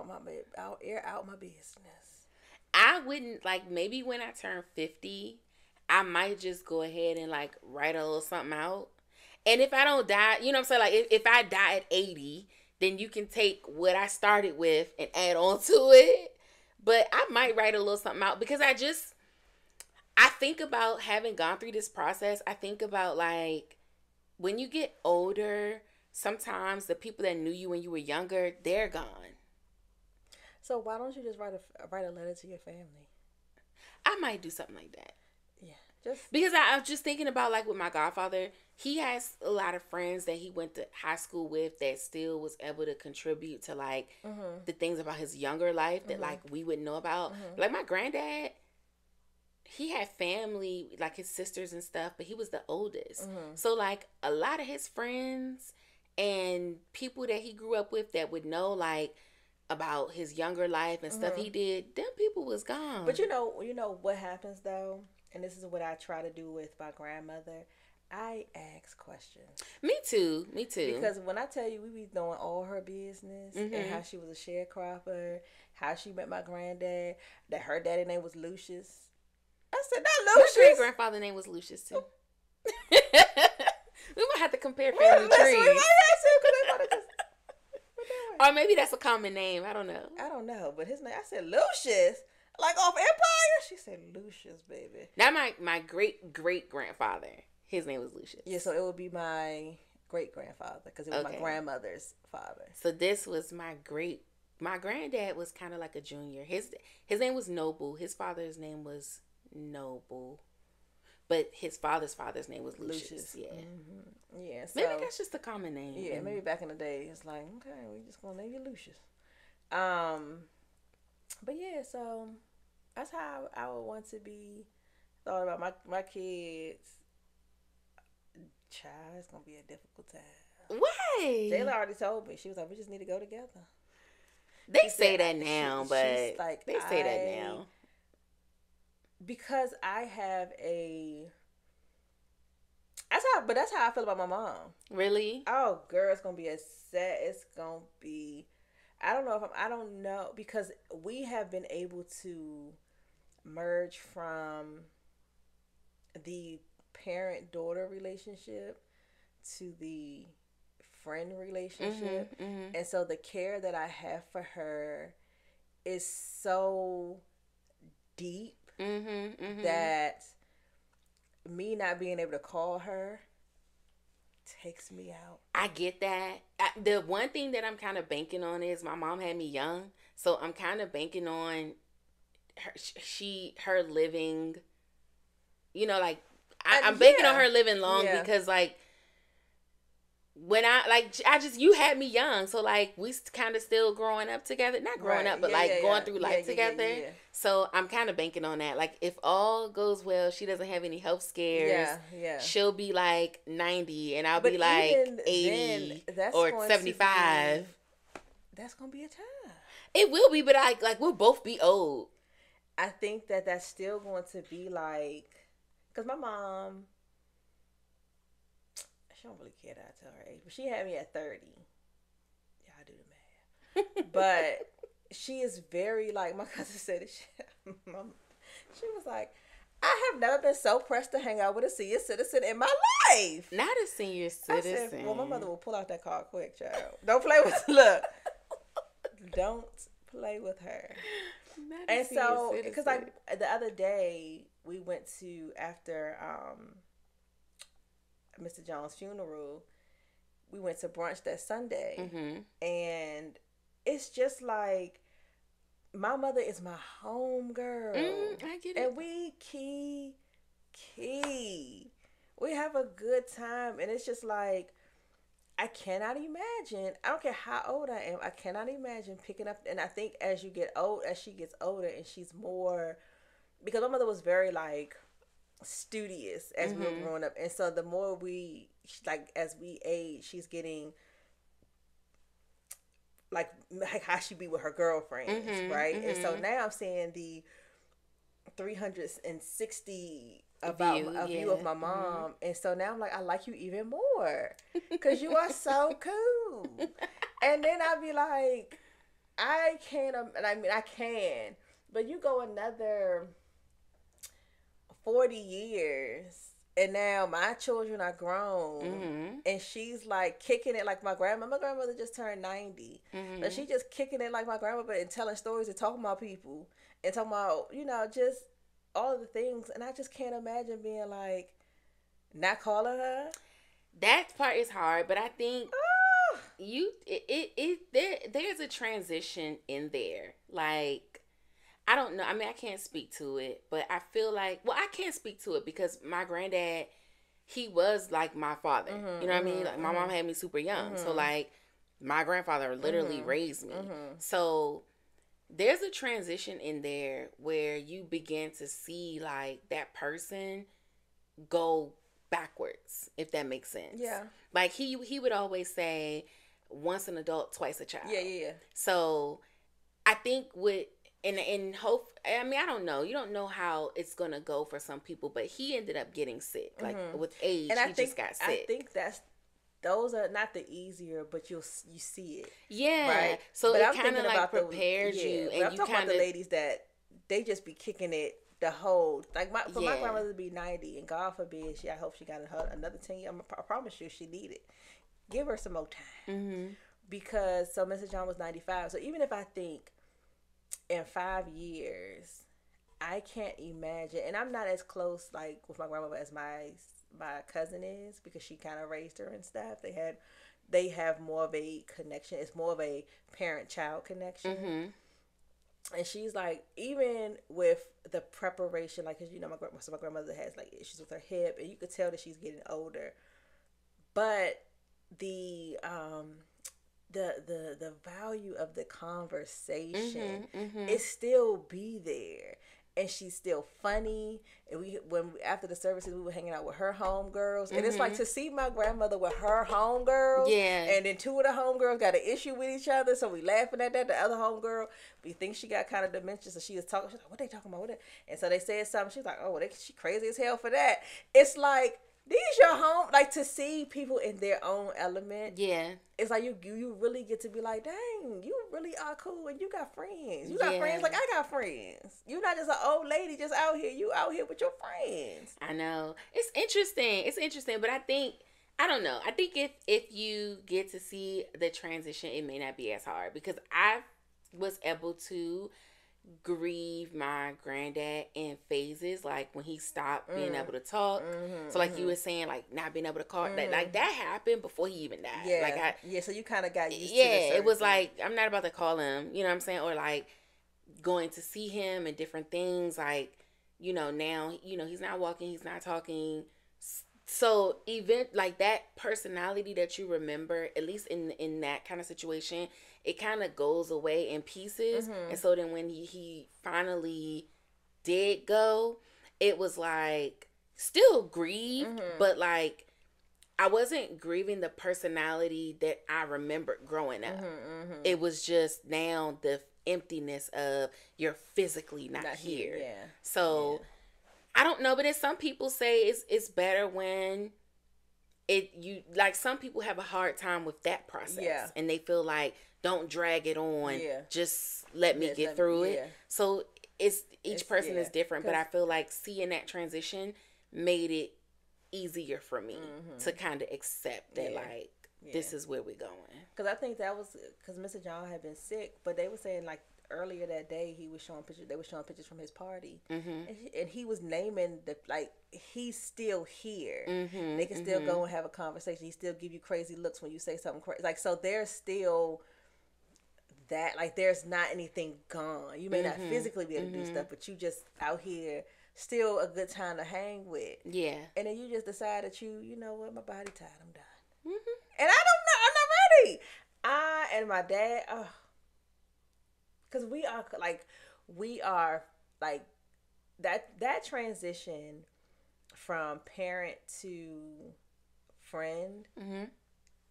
out my business. I wouldn't, like, maybe when I turn 50, I might just go ahead and like write a little something out. And if I don't die, you know what I'm saying? Like, if I die at 80, then you can take what I started with and add on to it. But I might write a little something out, because I think about, having gone through this process, I think about, like, when you get older, sometimes the people that knew you when you were younger, they're gone. So why don't you just write a letter to your family? I might do something like that. Yeah. Just because I was just thinking about, like, with my godfather, he has a lot of friends that he went to high school with that still was able to contribute to, like, the things about his younger life that, like, we wouldn't know about. Like, my granddad, he had family, like his sisters and stuff, but he was the oldest. So, like, a lot of his friends and people that he grew up with that would know, like, about his younger life and stuff he did, them people was gone. But you know what happens, though? And this is what I try to do with my grandmother. I ask questions. Me too. Because when I tell you, we be knowing all her business and how she was a sharecropper, how she met my granddad, that her daddy name was Lucius. I said, not Lucius. My great-grandfather's name was Lucius too. We might have to compare family trees. Or maybe that's a common name. I don't know. But his name, I said Lucius. Like off Empire? She said Lucius, baby. Now my great-great-grandfather, his name was Lucius. Yeah, so it would be my great-grandfather, because it was my grandmother's father. So this was my granddad was kind of like a junior. His name was Noble. His father's name was Noble. But his father's name was Lucius. Yeah. Yeah. So, maybe that's just a common name. Yeah, maybe back in the day it's like, okay, we're just gonna name you Lucius. But yeah, so that's how I would want to be thought about. My kids. Child, it's gonna be a difficult time. Why? Jayla already told me. She was like, we just need to go together. They say that now, but like, they say that now. Because I have that's how I feel about my mom. Really? Oh, girl, it's gonna be I don't know, because we have been able to merge from the parent-daughter relationship to the friend relationship. And so the care that I have for her is so deep that me not being able to call her takes me out. I get that. The one thing that I'm kind of banking on is my mom had me young, so I'm kind of banking on her living. You know, like I'm banking on her living long because like. When you had me young, so like we kind of still growing up together, not growing up, but going through life together. So I'm kind of banking on that. Like if all goes well, she doesn't have any health scares. She'll be like 90, and I'll be like 80 or 75. That's gonna be a time. It will be, but we'll both be old. I think that's still going to be like, cause my mom. She don't really care that I tell her age, but she had me at 30. Y'all do the math. But she is very like, my cousin said it. She was like, I have never been so pressed to hang out with a senior citizen in my life. Not a senior citizen. I said, well, my mother will pull out that card quick, child. Don't play with look. Don't play with her. And so, because like the other day we went to after Mr. Jones' funeral, we went to brunch that Sunday, and it's just like my mother is my home girl. I get it, and we we have a good time, and it's just like I cannot imagine. I don't care how old I am. I cannot imagine picking up. And I think as she gets older, and she's more, because my mother was very like studious as we were growing up, and so the more as we age, she's getting like how she be with her girlfriends, right? And so now I'm seeing the 360 view of my mom, and so now I'm like, I like you even more because you are so cool. And then I'll be like, I can, but you go another 40 years, and now my children are grown, and she's like kicking it like my grandmother. My grandmother just turned 90, but she just kicking it like my grandmother and telling stories and talking about people and talking about, just all of the things. And I just can't imagine being like not calling her. That part is hard, but I think there's a transition in there. Like, I don't know. I mean, I can't speak to it, but I feel like, I can't speak to it because my granddad, he was like my father. You know what I mean? Like, my mom had me super young. So, like, my grandfather literally raised me. So, there's a transition in there where you begin to see, like, that person go backwards, if that makes sense. Yeah. Like, he would always say, once an adult, twice a child. Yeah. So, I think and hope, I mean, I don't know. You don't know how it's going to go for some people, but he ended up getting sick. Like, with age, and just got sick. I think those are not the easier, but you see it. Yeah. Right? So but it kind of like prepares you. And I'm talking about the ladies that they just be kicking it the whole, like my grandmother to be 90, and God forbid, I hope she got another 10 years. I promise you she need it. Give her some more time. Because, so Mrs. John was 95. So even if I think, in 5 years, I can't imagine, and I'm not as close like with my grandmother as my cousin is, because she kind of raised her and stuff. They have more of a connection. It's more of a parent-child connection. And she's like, even with the preparation, like, cause my grandmother has like issues with her hip, and you could tell that she's getting older, but the value of the conversation is still be there, and she's still funny. And after the services, we were hanging out with her homegirls, and it's like to see my grandmother with her homegirls, and then two of the homegirls got an issue with each other, so we laughing at that. The other homegirl, we think she got kind of dementia, so she was talking. She's like, "What they talking about? And so they said something. She's like, "Oh, she crazy as hell for that." It's like, these your home, like, to see people in their own element. Yeah, it's like you really get to be like, dang, you really are cool, and you got friends. You got friends like I got friends. You're not just an old lady just out here. You out here with your friends. I know. It's interesting, but I think I don't know. I think if you get to see the transition, it may not be as hard because I was able to grieve my granddad in phases, like when he stopped being able to talk. So like you were saying, like not being able to call, like that happened before he even died. Yeah, like so you kind of got used to it was like I'm not about to call him, you know what I'm saying, or like going to see him and different things, like, you know, now, you know, he's not walking, he's not talking. So event like that personality that you remember, at least in that kind of situation, it kind of goes away in pieces. And so then when he finally did go, it was like still grieved, but like I wasn't grieving the personality that I remembered growing up. It was just now the emptiness of you're physically not here. Yeah. So I don't know, but as some people say, it's better when you like, some people have a hard time with that process. Yeah. And they feel like, don't drag it on. Yeah. Just let me get through it. Yeah. So each person is different, but I feel like seeing that transition made it easier for me to kind of accept that like this is where we're going. Because I think that was because Mr. John had been sick, but they were saying like earlier that day he was showing pictures. They were showing pictures from his party, and he was naming the like he's still here. They can still go and have a conversation. He still give you crazy looks when you say something crazy. Like, so there's still that, like, there's not anything gone. You may not physically be able to do stuff, but you just out here. Still a good time to hang with. Yeah. And then you just decide that you know what, my body tired, I'm done. And I don't know, I'm not ready. I and my dad, because we are like that transition from parent to friend.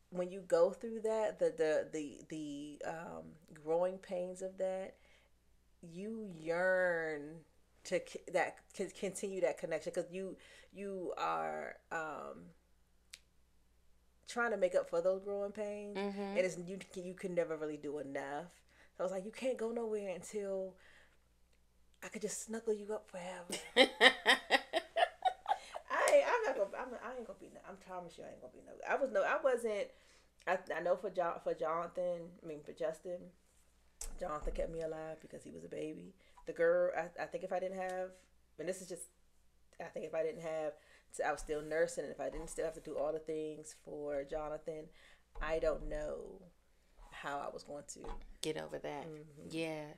When you go through that, the growing pains of that, you yearn to continue that connection, because you are trying to make up for those growing pains, and it's you can never really do enough. So I was like, you can't go nowhere until I could just snuggle you up forever. I ain't gonna be. I promise you, I ain't gonna be no. I wasn't. I know for Jonathan. I mean, for Justin, Jonathan kept me alive because he was a baby. The girl, I think if I didn't have, and this is just, I think if I didn't have, I was still nursing, and if I didn't still have to do all the things for Jonathan, I don't know how I was going to get over that. Yeah.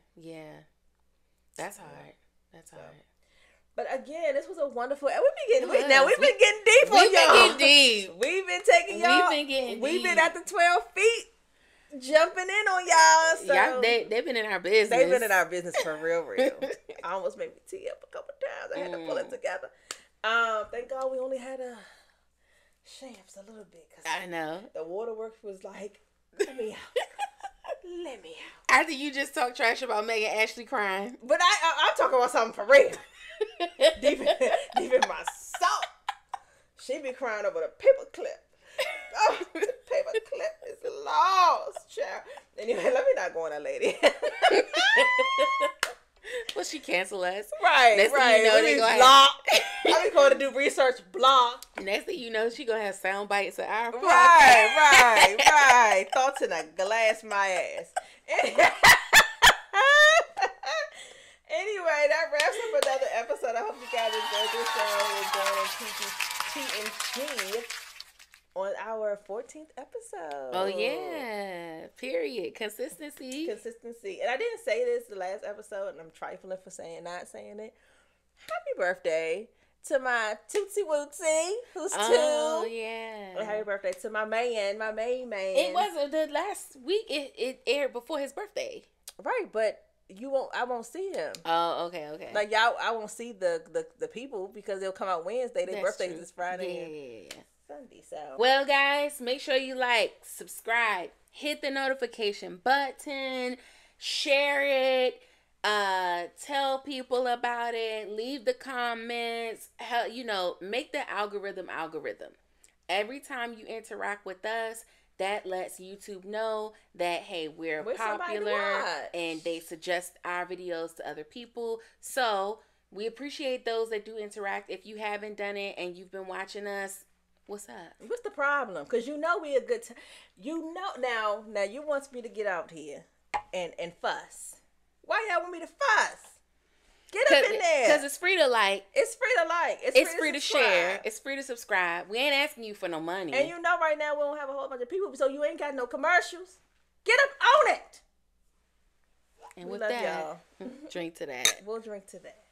That's hard. That's hard. But again, this was a wonderful. We've been getting deep on y'all. We've been taking y'all. We've been at the 12 feet. Jumping in on y'all. So y'all, they've been in our business. They've been in our business for real. I almost made me tee up a couple times. I had to pull it together. Thank God we only had a shafts a little bit. I know. The waterworks was like, let me out. Let me out. After you just talked trash about Megan Ashley crying. But I'm talking about something for real. deep in my soul. She be crying over the paper clip. Oh, the paper clip is lost, child. Anyway, let me not go on that lady. Well, she cancel us. Right. You know, they gonna block. I be going to do research, block. Next thing you know, she gonna have sound bites of our podcast. Right. Thoughts in a glass, my ass. Anyway, that wraps up another episode. I hope you guys enjoyed this show. We're doing TNT on our 14th episode. Oh, yeah. Period. Consistency. And I didn't say this the last episode, and I'm trifling for not saying it. Happy birthday to my Tootsie Wootsy, who's 2. Oh, yeah. And happy birthday to my main man. It wasn't the last week. It aired before his birthday. Right, but I won't see him. Oh, okay. Like, y'all, I won't see the people because they'll come out Wednesday. Their birthday is this Friday. Yeah. Sunday, so. Well, guys, make sure you like, subscribe, hit the notification button, share it, tell people about it, leave the comments, make the algorithm. Every time you interact with us, that lets YouTube know that, hey, we're popular, and they suggest our videos to other people. So we appreciate those that do interact. If you haven't done it and you've been watching us, What's up? What's the problem? Because you know we a good time. You know now you want me to get out here and fuss. Why y'all want me to fuss? Get up in there. Because it's free to like. It's free to like. It's free to share. It's free to subscribe. We ain't asking you for no money. And you know right now we don't have a whole bunch of people, so you ain't got no commercials. Get up on it. And with that, drink to that. We'll drink to that.